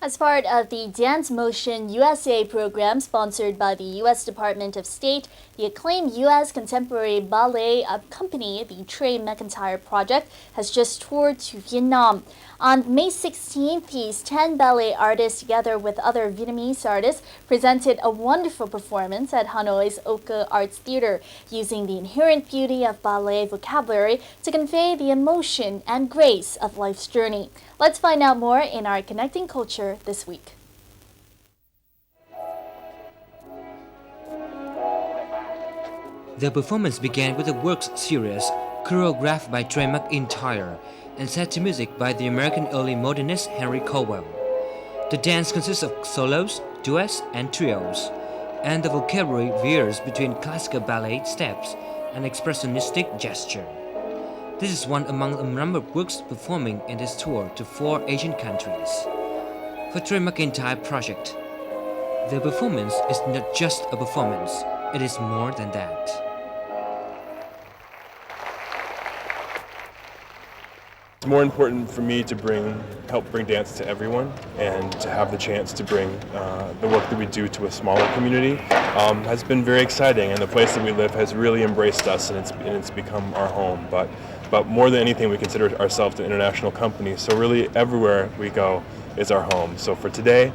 As part of the Dance Motion USA program sponsored by the U.S. Department of State, the acclaimed U.S. contemporary ballet company, the Trey McIntyre Project, has just toured to Vietnam. On May 16th, these 10 ballet artists, together with other Vietnamese artists, presented a wonderful performance at Hanoi's Oka Arts Theater, using the inherent beauty of ballet vocabulary to convey the emotion and grace of life's journey. Let's find out more in our Connecting Culture this week. The performance began with a works series choreographed by Trey McIntyre and set to music by the American early modernist Henry Cowell. The dance consists of solos, duets, and trios, and the vocabulary veers between classical ballet steps and expressionistic gesture. This is one among a number of works performing in this tour to 4 Asian countries. For Trey McIntyre Project, the performance is not just a performance, it is more than that. It's more important for me to help bring dance to everyone, and to have the chance to bring the work that we do to a smaller community has been very exciting, and the place that we live has really embraced us, and it's become our home. But more than anything, we consider ourselves an international company, so really everywhere we go is our home. So for today,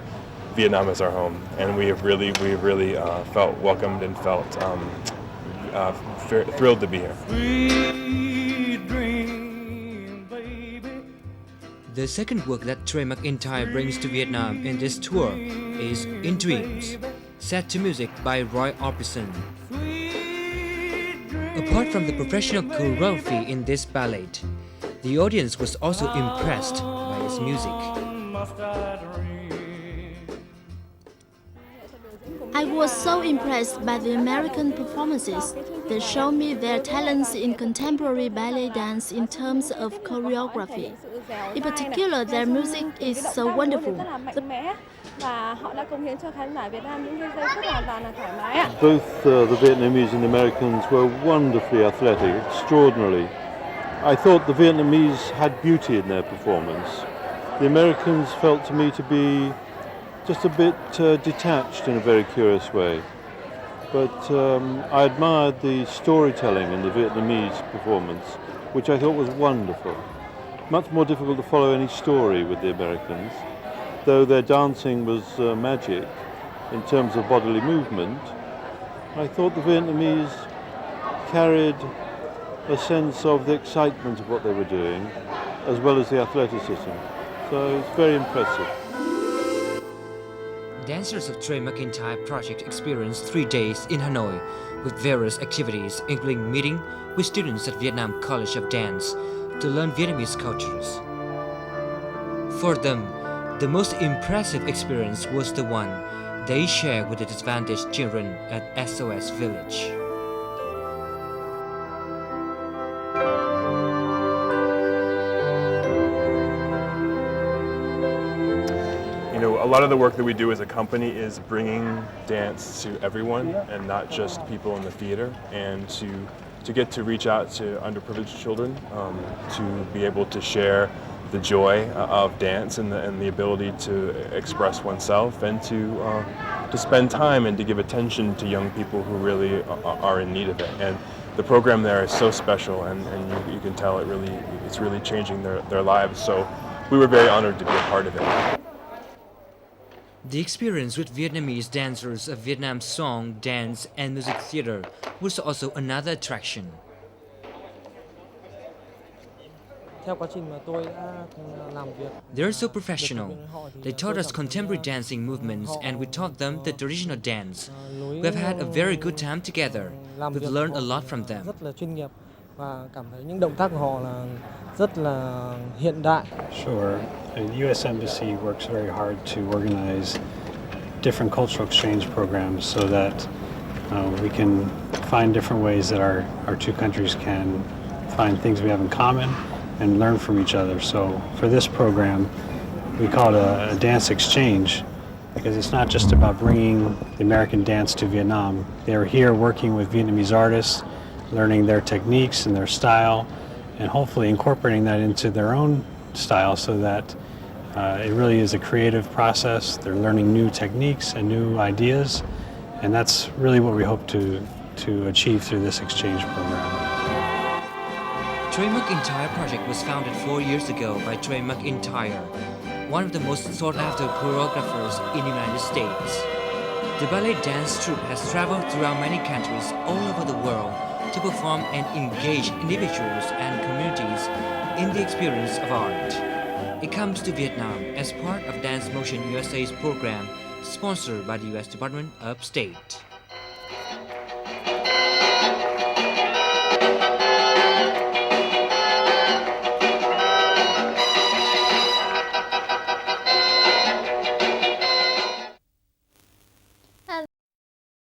Vietnam is our home, and we have really felt welcomed and felt thrilled to be here. The second work that Trey McIntyre brings to Vietnam in this tour is In Dreams, set to music by Roy Orbison. Apart from the professional choreography in this ballet, the audience was also impressed by its music. I was so impressed by the American performances. They showed me their talents in contemporary ballet dance in terms of choreography. In particular, their music is so wonderful. Both the Vietnamese and the Americans were wonderfully athletic, extraordinarily. I thought the Vietnamese had beauty in their performance. The Americans felt to me to be just a bit detached in a very curious way. But I admired the storytelling in the Vietnamese performance, which I thought was wonderful. Much more difficult to follow any story with the Americans, though their dancing was magic in terms of bodily movement. I thought the Vietnamese carried a sense of the excitement of what they were doing, as well as the athleticism. So it's very impressive. Dancers of Trey McIntyre Project experienced 3 days in Hanoi with various activities, including meeting with students at Vietnam College of Dance to learn Vietnamese cultures. For them, the most impressive experience was the one they shared with the disadvantaged children at SOS Village. A lot of the work that we do as a company is bringing dance to everyone, and not just people in the theater, and to get to reach out to underprivileged children, to be able to share the joy of dance and the ability to express oneself, and to spend time and to give attention to young people who really are in need of it. And the program there is so special, and you can tell it's really changing their lives. So we were very honored to be a part of it. The experience with Vietnamese dancers of Vietnam Song, Dance and Music Theater was also another attraction. They're so professional. They taught us contemporary dancing movements, and we taught them the traditional dance. We have had a very good time together. We've learned a lot from them. Sure. The U.S. Embassy works very hard to organize different cultural exchange programs so that we can find different ways that our two countries can find things we have in common and learn from each other. So for this program, we call it a dance exchange, because it's not just about bringing the American dance to Vietnam. They're here working with Vietnamese artists, learning their techniques and their style, and hopefully incorporating that into their own style so that It really is a creative process. They're learning new techniques and new ideas, and that's really what we hope to achieve through this exchange program. Trey McIntyre project was founded 4 years ago by Trey McIntyre, one of the most sought-after choreographers in the United States. The ballet dance troupe has traveled throughout many countries all over the world to perform and engage individuals and communities in the experience of art. It comes to Vietnam as part of Dance Motion USA's program, sponsored by the U.S. Department of State.